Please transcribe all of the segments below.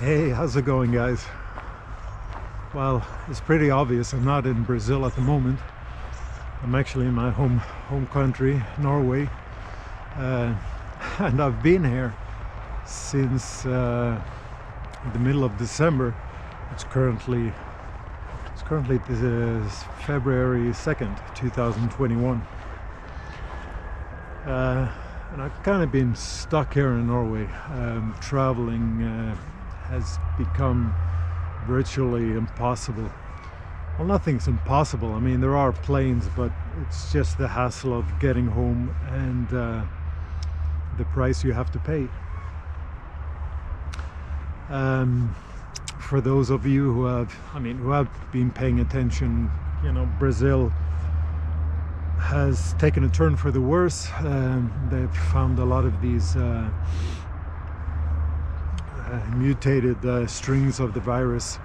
Hey, how's it going, guys? Well, it's pretty obvious I'm not in Brazil at the moment. I'm actually in my home country, Norway, uh, and I've been here since the middle of December. It's currently February 2nd, 2021, and I've kind of been stuck here in Norway. Traveling has become virtually impossible. Well, nothing's impossible. I mean, there are planes, but it's just the hassle of getting home and the price you have to pay. For those of you who have been paying attention, Brazil has taken a turn for the worse. They've found a lot of these mutated strings of the virus,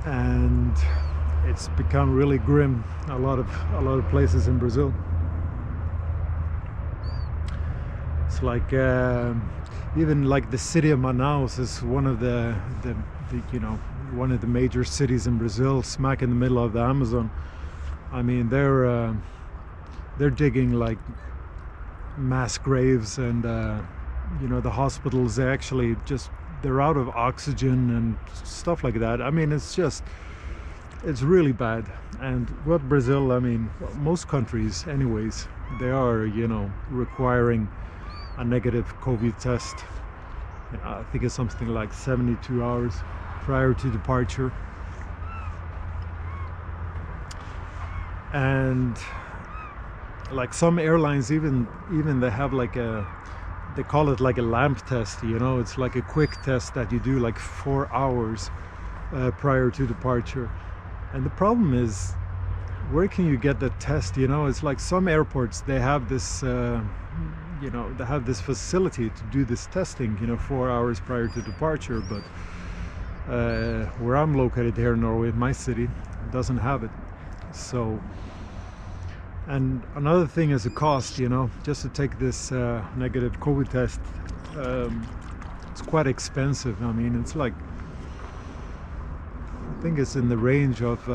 and it's become really grim. A lot of places in Brazil. It's like even like the city of Manaus is one of the one of the major cities in Brazil, smack in the middle of the Amazon. I mean, they're digging like mass graves, and the hospitals, they're out of oxygen and stuff like that. I mean, it's really bad. And what Brazil, I mean, most countries anyways, they are requiring a negative COVID test. I think it's something like 72 hours prior to departure. And like some airlines, even they have they call it like a lamp test. It's like a quick test that you do like 4 hours prior to departure. And the problem is, where can you get that test? It's like some airports, they have this they have this facility to do this testing 4 hours prior to departure, but where I'm located here in Norway, my city, doesn't have it. So, and another thing is the cost, just to take this negative COVID test. It's quite expensive. I mean, it's like, I think it's in the range of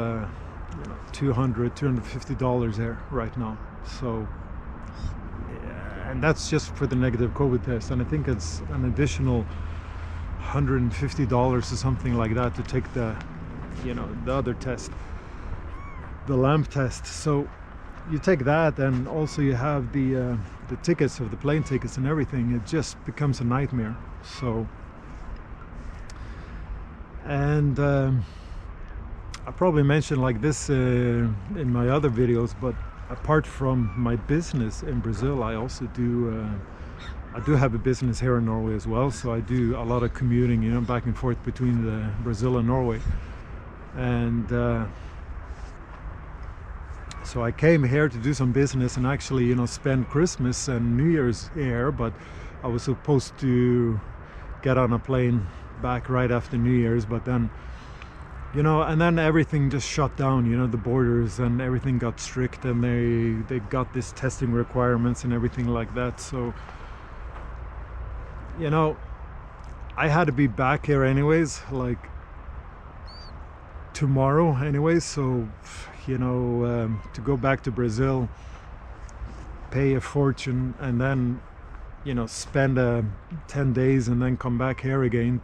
$250 there right now. So, and that's just for the negative COVID test. And I think it's an additional $150 or something like that to take the other test, the lamp test. So you take that, and also you have the tickets of the plane tickets and everything. It just becomes a nightmare. So, and I probably mentioned like this in my other videos, but apart from my business in Brazil, I also do have a business here in Norway as well. So I do a lot of commuting, back and forth between Brazil and Norway. And so I came here to do some business and actually, spend Christmas and New Year's here, but I was supposed to get on a plane back right after New Year's, but then, and then everything just shut down, the borders and everything got strict, and they got this testing requirements and everything like that. So, I had to be back here anyways, like tomorrow anyways. So, to go back to Brazil, pay a fortune, and then, spend 10 days and then come back here again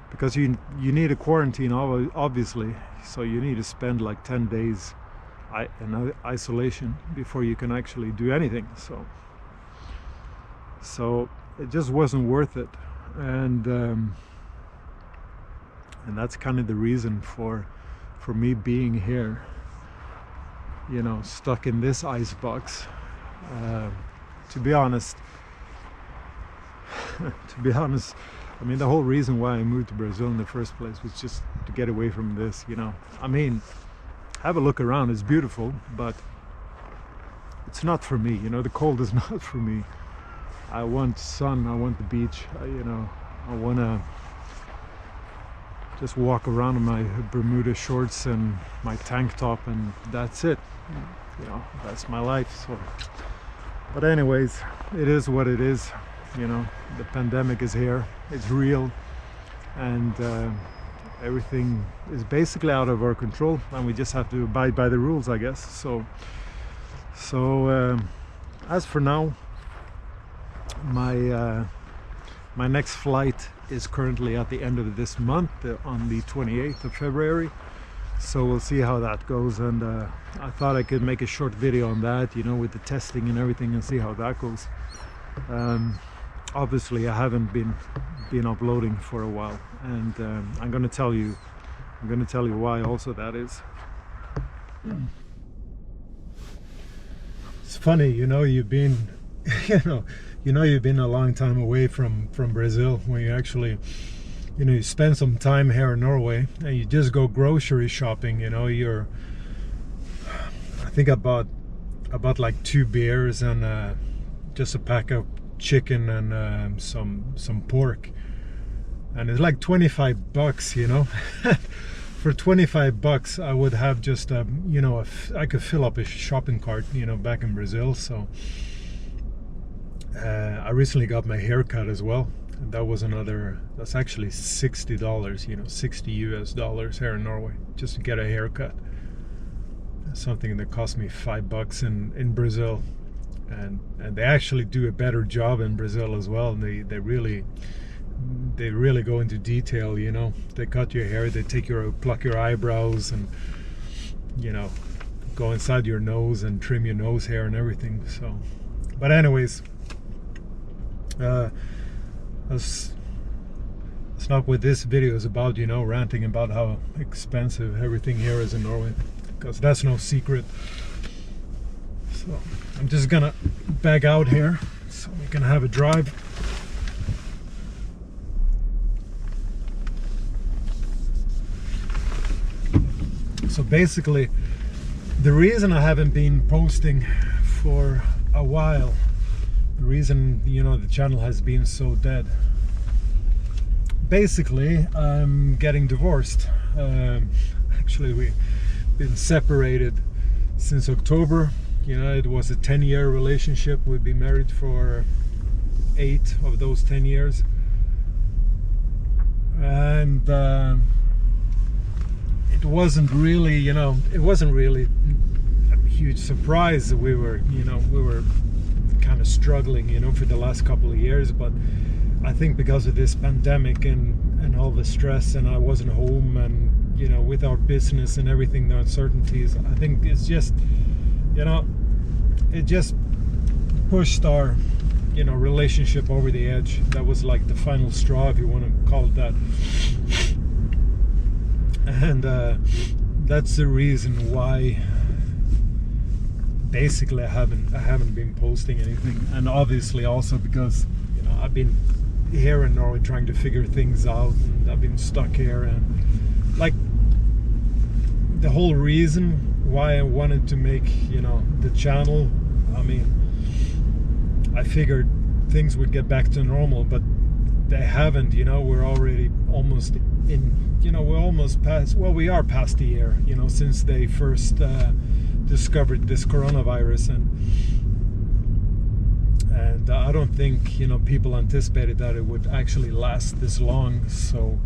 because you need a quarantine, obviously. So you need to spend like 10 days in isolation before you can actually do anything. So it just wasn't worth it. And that's kind of the reason for me being here, stuck in this icebox. To be honest, I mean, the whole reason why I moved to Brazil in the first place was just to get away from this. I mean, have a look around, it's beautiful, but it's not for me. The cold is not for me. I want sun, I want the beach, I want to just walk around in my Bermuda shorts and my tank top, and that's it. That's my life. So, but anyways, it is what it is. The pandemic is here, it's real. and everything is basically out of our control, and we just have to abide by the rules, I guess. So as for now, my next flight is currently at the end of this month, on the 28th of February. So we'll see how that goes, and I thought I could make a short video on that, you know, with the testing and everything, and see how that goes. Obviously I haven't been uploading for a while, and I'm going to tell you why also that is. It's funny, you know, you've been you've been a long time away from Brazil, when you actually, you know, you spend some time here in Norway and you just go grocery shopping. You know, I think I bought like 2 beers and just a pack of chicken and some pork, and it's like 25 bucks, you know. For 25 bucks I would have just you know, I could fill up a shopping cart, you know, back in Brazil. So I recently got my hair cut as well, and that's actually $60, you know, $60 here in Norway, just to get a haircut. Something that cost me $5 in Brazil, and they actually do a better job in Brazil as well. And they really go into detail, you know. They cut your hair, they pluck your eyebrows, and, you know, go inside your nose and trim your nose hair and everything. So, but anyways, that's not what this video is about, you know, ranting about how expensive everything here is in Norway, because that's no secret. So I'm just gonna back out here so we can have a drive. So basically, the reason I haven't been posting for a while, the reason, you know, the channel has been so dead, basically I'm getting divorced. Actually, we've been separated since October. You know, it was a 10-year relationship. We've been married for 8 of those 10 years, and it wasn't really, you know, a huge surprise that we were kind of struggling, you know, for the last couple of years. But I think because of this pandemic and all the stress, and I wasn't home, and, you know, with our business and everything, the uncertainties, I think it's just, you know, it just pushed our, you know, relationship over the edge. That was like the final straw, if you want to call it that. And that's the reason why basically I haven't been posting anything. And obviously also because, you know, I've been here in Norway trying to figure things out, and I've been stuck here. And like, the whole reason why I wanted to make, you know, the channel, I mean, I figured things would get back to normal, but they haven't. You know, we're already almost in, you know, we're almost past, well, we are past a year, you know, since they first discovered this coronavirus. And I don't think, you know, people anticipated that it would actually last this long. So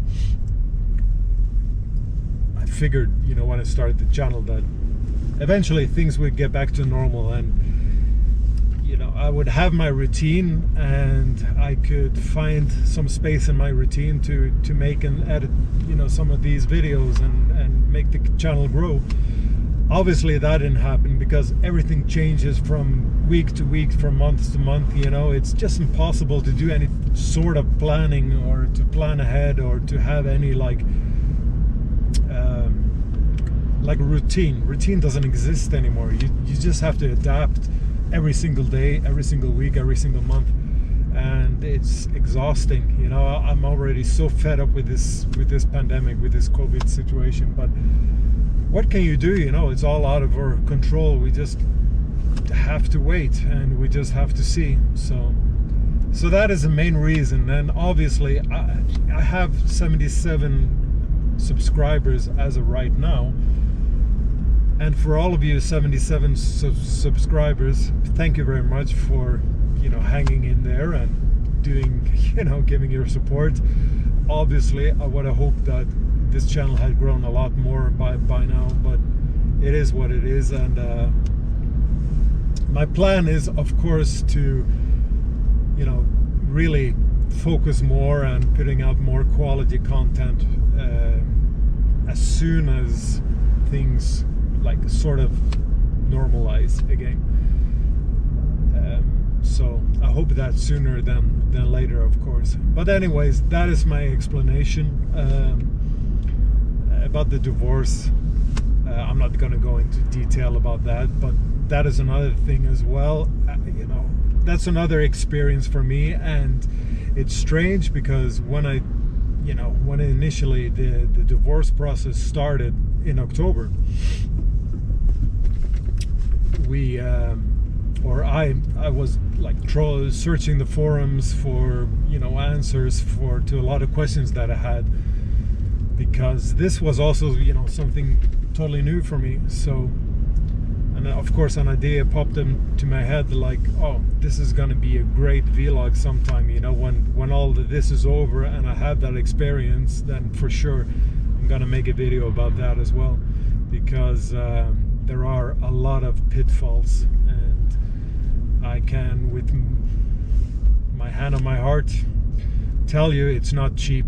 I figured, you know, when I started the channel, that eventually things would get back to normal, and, you know, I would have my routine, and I could find some space in my routine to make and edit, you know, some of these videos and make the channel grow. Obviously that didn't happen, because everything changes from week to week, from month to month. You know, it's just impossible to do any sort of planning, or to plan ahead, or to have any like routine doesn't exist anymore. You just have to adapt every single day, every single week, every single month, and it's exhausting. You know, I'm already so fed up with this pandemic, with this COVID situation. But what can you do? You know, it's all out of our control. We just have to wait, and we just have to see. So that is the main reason. And obviously I have 77 subscribers as of right now. And for all of you 77 subscribers, thank you very much for, you know, hanging in there. And doing, you know, giving your support. Obviously, I would have hoped that this channel had grown a lot more by now, but it is what it is. And my plan is, of course, to, you know, really focus more and putting out more quality content as soon as things like sort of normalize again. So I hope that sooner than later, of course. But anyways, that is my explanation about the divorce. I'm not going to go into detail about that, but that is another thing as well. You know, that's another experience for me, and it's strange because when initially the divorce process started in October, I was like searching the forums for, you know, answers to a lot of questions that I had, because this was also, you know, something totally new for me. So, and of course an idea popped into my head, like, oh, this is gonna be a great vlog sometime, you know, when all this is over and I have that experience, then for sure I'm gonna make a video about that as well, because there are a lot of pitfalls, and I can, with my hand on my heart, tell you it's not cheap,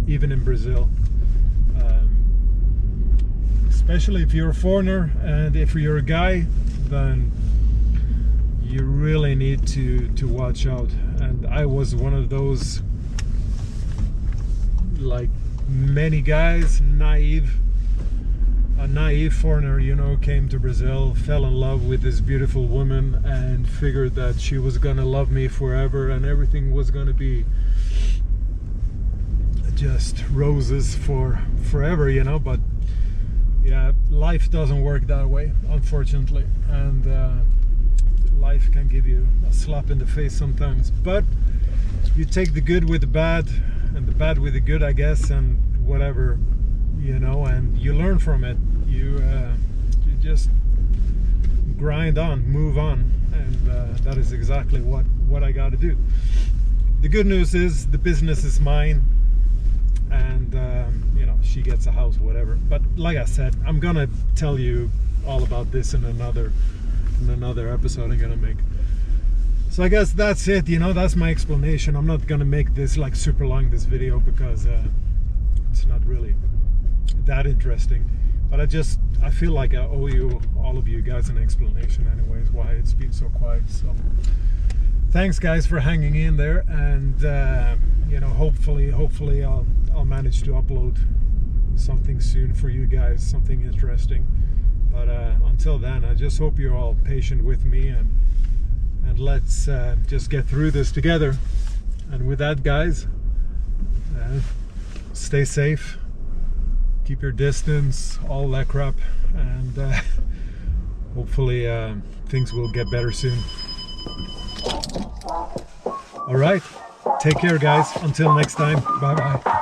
even in Brazil. Especially if you're a foreigner, and if you're a guy, then you really need to watch out. And I was one of those, like many guys, a naive foreigner, you know, came to Brazil, fell in love with this beautiful woman, and figured that she was gonna love me forever and everything was gonna be just roses for forever, you know. But yeah, life doesn't work that way, unfortunately, and life can give you a slap in the face sometimes. But you take the good with the bad, and the bad with the good, I guess, and whatever, you know, and you learn from it. You just grind on, move on, and that is exactly what I got to do. The good news is the business is mine, and you know, she gets a house, whatever. But like I said, I'm gonna tell you all about this in another episode I'm gonna make. So I guess that's it, you know, that's my explanation. I'm not gonna make this like super long, this video, because it's not really that interesting. But I feel like I owe you, all of you guys, an explanation anyways, why it's been so quiet. So thanks guys for hanging in there, and you know, hopefully I'll manage to upload something soon for you guys, something interesting. But until then, I just hope you're all patient with me, and let's just get through this together. And with that, guys, stay safe, keep your distance, all that crap, and hopefully things will get better soon. All right, take care guys, until next time, bye bye.